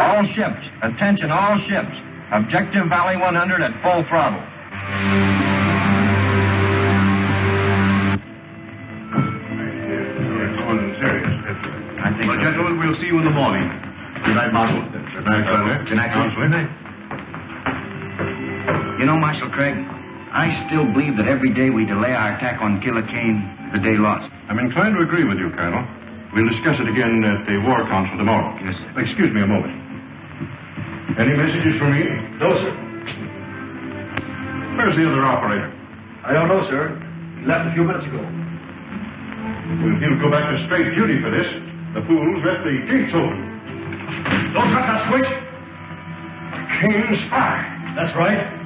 All ships. Attention, all ships. Objective Valley 100 at full throttle. Well, gentlemen, we'll see you in the morning. Good night, Marshal. Good night, Colonel. Good night, sir. Good night. You know, Marshal Craig, I still believe that every day we delay our attack on Killer Kane is a day lost. I'm inclined to agree with you, Colonel. We'll discuss it again at the War Council tomorrow. Yes, sir. Excuse me a moment. Any messages for me? No, sir. Where's the other operator? I don't know, sir. He left a few minutes ago. Well, he'll go back to straight duty for this. The fools left the gates open. Don't touch that switch. Kane's spy. That's right.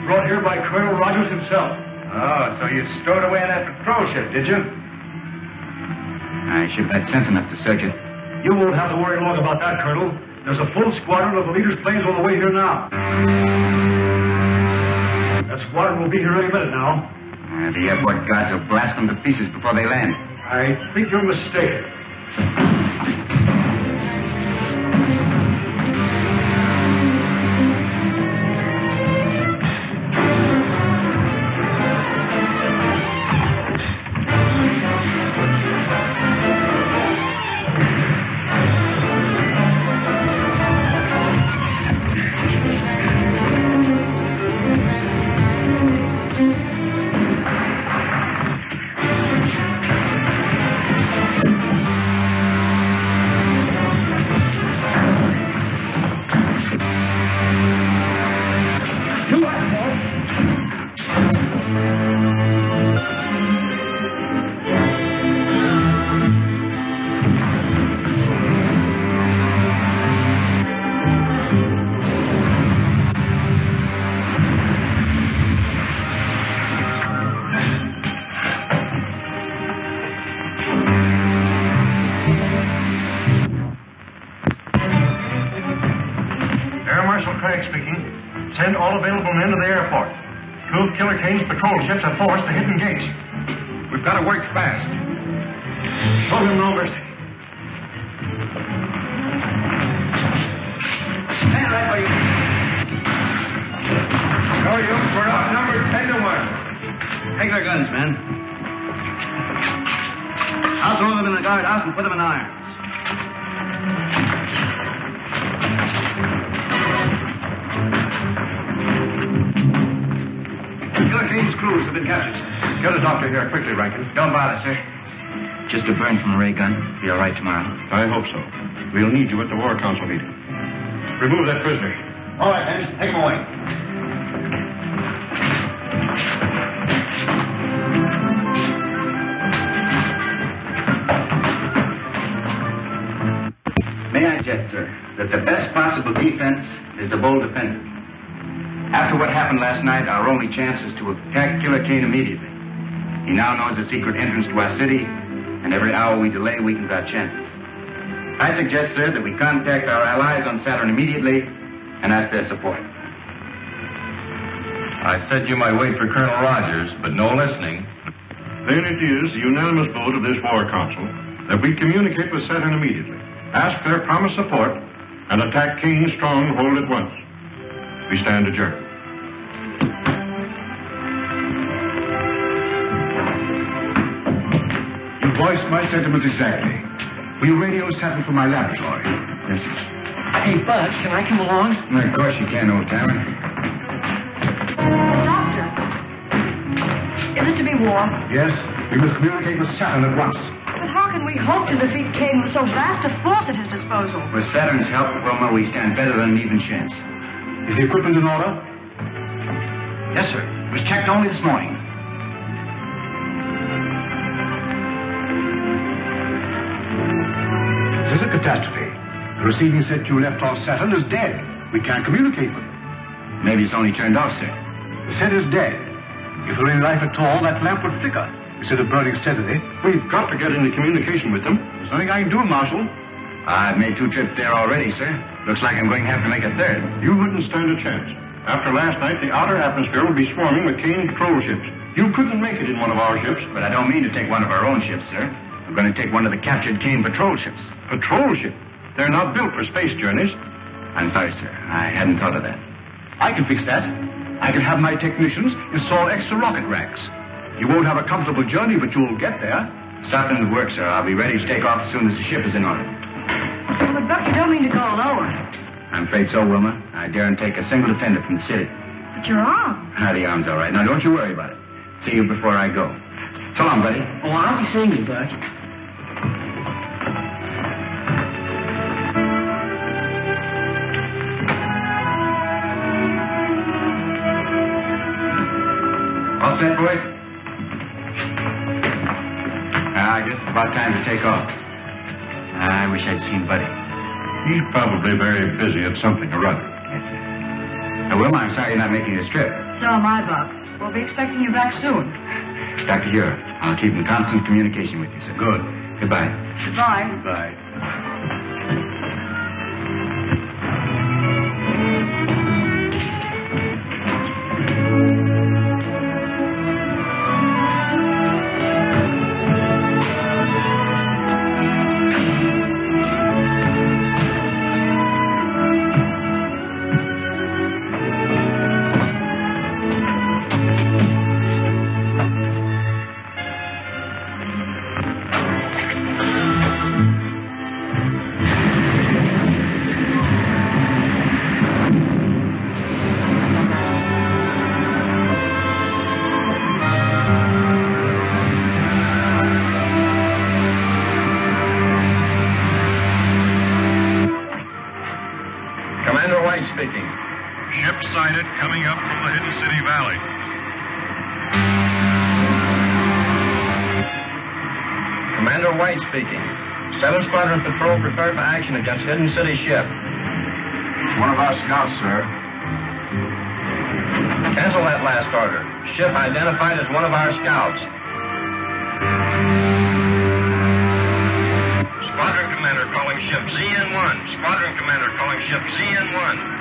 Brought here by Colonel Rogers himself. Oh, so you stowed away in that patrol ship, did you? I should have had sense enough to search it. You won't have to worry long about that, Colonel. There's a full squadron of the leader's planes on the way here now. That squadron will be here any minute now. The airport guards will blast them to pieces before they land. I think you're mistaken. Send all available men to the airport. Two of Killer Kane's patrol ships have forced the hidden gates. We've got to work fast. Show him no mercy. Stand right where you are. Show you. We're outnumbered 10-1. Take their guns, men. I'll throw them in the guardhouse and put them in irons. Killer Kane's crews have been captured. Get a doctor here quickly, Rankin. Don't bother, sir. Just a burn from a ray gun. Be all right tomorrow. I hope so. We'll need you at the War Council meeting. Remove that prisoner. All right, men. Take him away. May I suggest, sir, that the best possible defense is the bold offensive. After what happened last night, our only chance is to attack Killer Kane immediately. He now knows the secret entrance to our city, and every hour we delay weakens our chances. I suggest, sir, that we contact our allies on Saturn immediately and ask their support. I said you might wait for Colonel Rogers, but no listening. Then it is the unanimous vote of this War Council that we communicate with Saturn immediately, ask their promised support, and attack Kane's stronghold at once. We stand adjourned. You voiced my sentiments exactly. Will radio Saturn from my laboratory? Yes, sir. Hey, Bud, can I come along? Of course you can, old timer. Doctor, is it to be war? Yes, we must communicate with Saturn at once. But how can we hope to defeat Kane with so vast a force at his disposal? With Saturn's help, Wilma, we stand better than an even chance. Is the equipment in order? Yes, sir. was checked only this morning. This is a catastrophe. The receiving set you left off Saturn is dead. We can't communicate with it. Maybe it's only turned off, sir. The set is dead. If there were any life at all, that lamp would flicker instead of burning steadily. We've got to get into communication with them. There's nothing I can do, Marshal. I've made 2 trips there already, sir. Looks like I'm going to have to make a third. You wouldn't stand a chance. After last night, the outer atmosphere would be swarming with Kane patrol ships. You couldn't make it in one of our ships. But I don't mean to take one of our own ships, sir. I'm going to take one of the captured Kane patrol ships. Patrol ship? They're not built for space journeys. I'm sorry, sir. I hadn't thought of that. I can fix that. I can have my technicians install extra rocket racks. You won't have a comfortable journey, but you'll get there. Starting the work, sir. I'll be ready to take off as soon as the ship is in order. Well, but Buck, you don't mean to go alone. I'm afraid so, Wilma. I daren't take a single defender from the city. But your arm. The arm's all right. Now, don't you worry about it. See you before I go. So long, buddy. Oh, I'll be seeing you, Buck. All set, boys? I guess it's about time to take off. I wish I'd seen Buddy. He's probably very busy at something or other. That's it. Now, Wilma, I'm sorry you're not making this trip. So am I, Buck. We'll be expecting you back soon. Dr. Huer, I'll keep in constant communication with you, sir. Good. Goodbye. Goodbye. Goodbye. Speaking. Ship sighted coming up from the Hidden City Valley. Commander White speaking. 7 Squadron Patrol prepared for action against Hidden City ship. It's one of our scouts, sir. Cancel that last order. Ship identified as one of our scouts. Squadron Commander calling ship ZN-1. Squadron Commander calling ship ZN-1.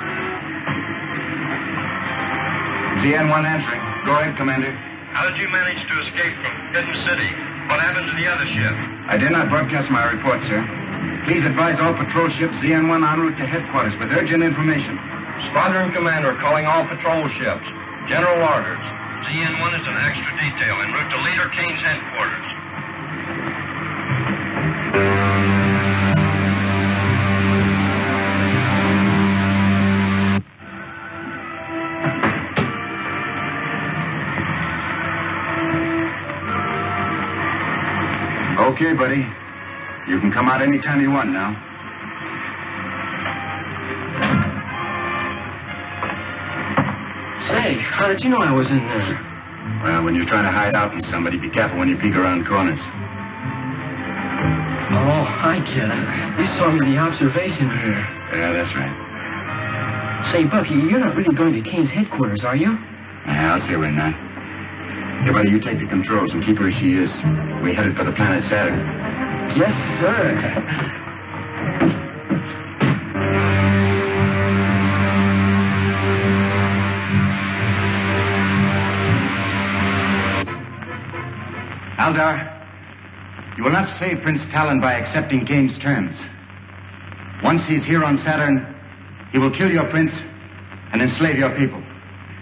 ZN-1 answering. Go ahead, Commander. How did you manage to escape from Hidden City? What happened to the other ship? I did not broadcast my report, sir. Please advise all patrol ships ZN-1 en route to headquarters with urgent information. Squadron Commander calling all patrol ships. General orders. ZN-1 is an extra detail en route to Leader Kane's headquarters. Okay, buddy. You can come out anytime you want now. Say, how did you know I was in there? Well, when you're trying to hide out from somebody, be careful when you peek around corners. Oh, I get it. You saw me in the observation here. Yeah, that's right. Say, Bucky, you're not really going to Kane's headquarters, are you? Yeah, I'll say we're not. Hey, buddy, you take the controls and keep her as she is. We headed for the planet Saturn. Yes, sir. Aldar, you will not save Prince Talon by accepting Kane's terms. Once he's here on Saturn, he will kill your prince and enslave your people.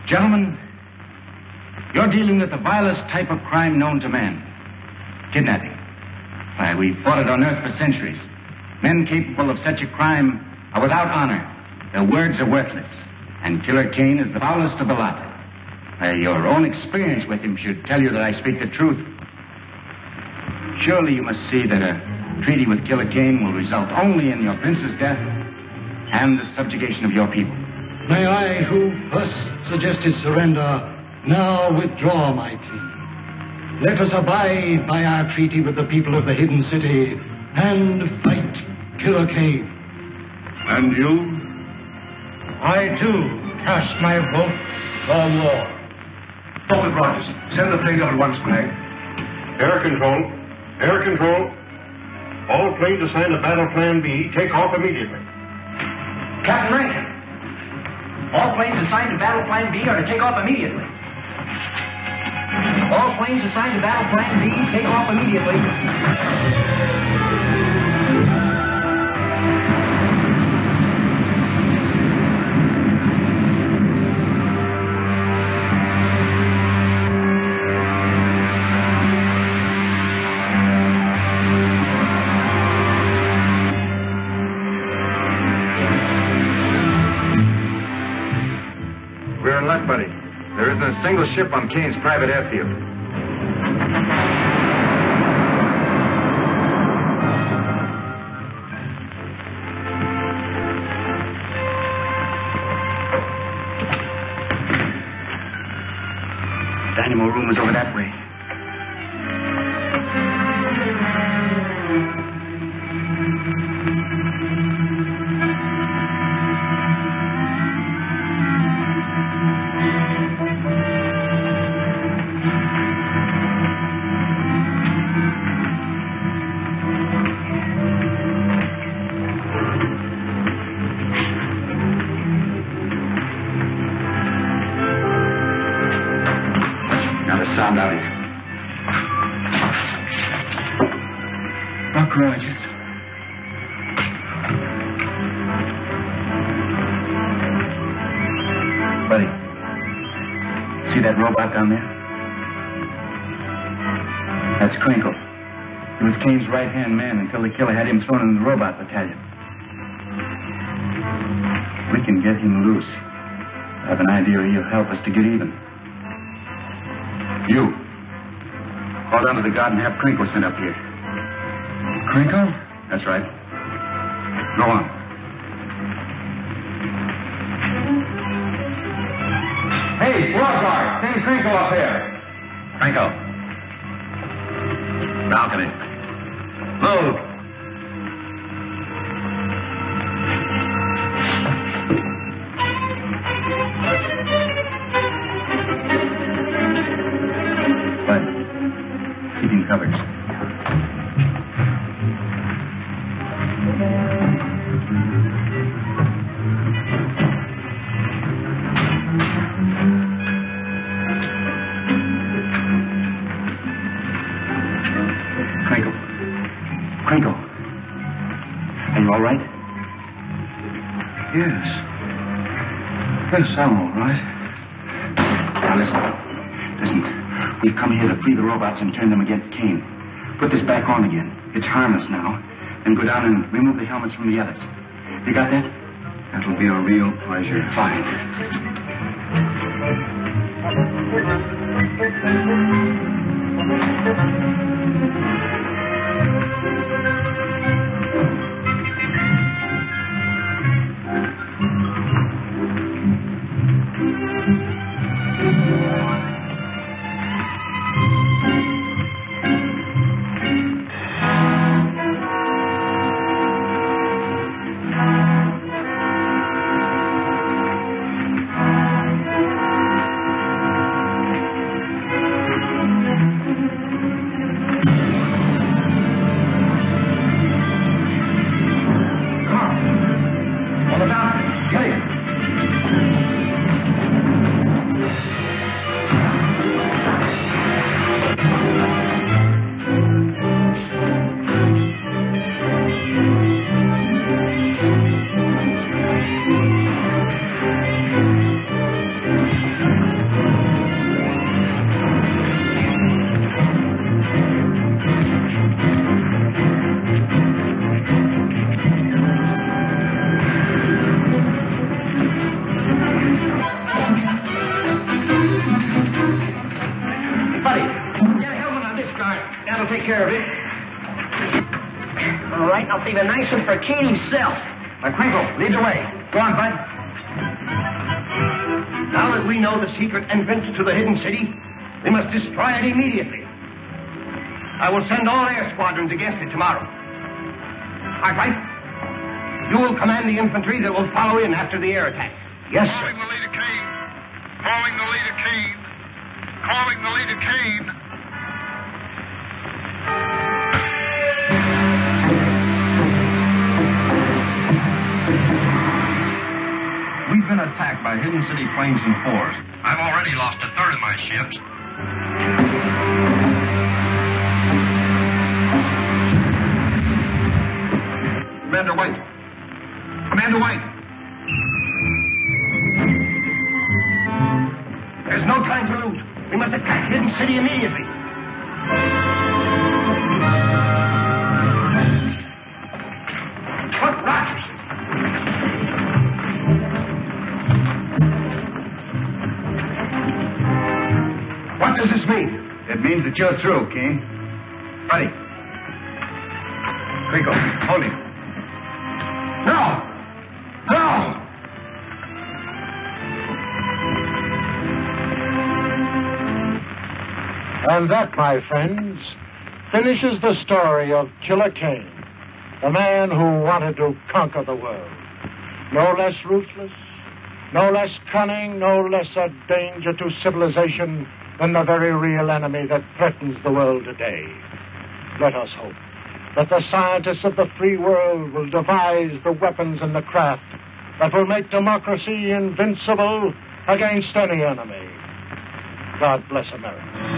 Gentlemen, you're dealing with the vilest type of crime known to man. Kidnapping. Why, we've fought it on Earth for centuries. Men capable of such a crime are without honor. Their words are worthless. And Killer Kane is the foulest of the lot. Your own experience with him should tell you that I speak the truth. Surely you must see that a treaty with Killer Kane will result only in your prince's death and the subjugation of your people. May I, who first suggested surrender, Now withdraw my plea. Let us abide by our treaty with the people of the Hidden City and fight Killer Kane. And you? I, too, cast my vote for war. Stop it, Rogers. Send the plane up at once, Gregg. Air control. Air control. All planes assigned to Battle Plan B, take off immediately. Captain Rankin, all planes assigned to Battle Plan B are to take off immediately. All planes assigned to Battle Plan B, take off immediately. We're in luck, buddy. There isn't a single ship on Kane's private airfield. Dynamo room is over that way. Sound out here. Buck Rogers. Buddy, see that robot down there? That's Crinkle. He was Kane's right-hand man until the killer had him thrown in the robot battalion. We can get him loose. I have an idea he'll help us to get even. You. Call down to the guard and have Crinkle sent up here. Crinkle? That's right. Go on. Hey, squad guard, send Crinkle up here. Crinkle. Balcony. Move. Covered. Crinkle. Are you all right? Yes. Yes, I'm all right. Now listen. We've come here to free the robots and turn them against Kane. Put this back on again. It's harmless now. Then go down and remove the helmets from the others. You got that? That'll be a real pleasure. Fine. Save a nice one for Kane himself. Now, Crinkle, lead the way. Go on, bud. Now that we know the secret entrance to the hidden city, we must destroy it immediately. I will send all air squadrons against it tomorrow. Cartwright, you will command the infantry that will follow in after the air attack. Yes, sir. Calling the leader Kane. Calling the leader Kane. Calling the leader Kane. We've been attacked by hidden city planes and force. I've already lost a third of my ships. Commander White. Commander White. There's no time to lose. We must attack Hidden City immediately. Buck Rogers. What does this mean? It means that you're through, King. Ready. Rico, hold him. No! No! And that, my friends, finishes the story of Killer Kane, the man who wanted to conquer the world. No less ruthless, no less cunning, no less a danger to civilization than the very real enemy that threatens the world today. Let us hope that the scientists of the free world will devise the weapons and the craft that will make democracy invincible against any enemy. God bless America.